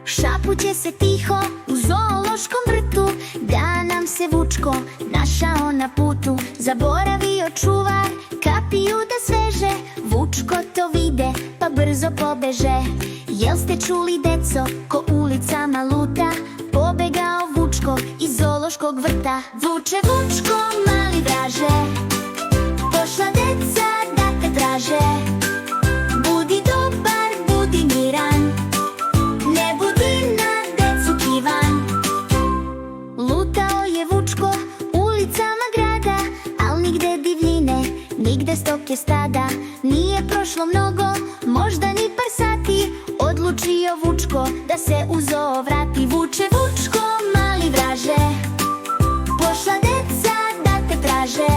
Šapuće se tiho u zoološkom vrtu, da nam se Vučko našao na putu. Zaboravio čuvar kapiju da sveže, Vučko to vide pa brzo pobeže. Jel ste čuli, deco, ko ulicama luta? Pobegao Vučko iz zoološkog vrta. Vuče, Vučko, mali vraže, pošla deca da te traže. Budi dobar, budi miran, ne budi na decu kivan. Lutao je Vučko ulicama grada, al nigde divljine, nigde stoke stada. Nije prošlo mnogo, možda ni par sati, odlučio Vučko da se u zoo vrati. Vuče, Vučko, mali vraže, pošla deca da te traže.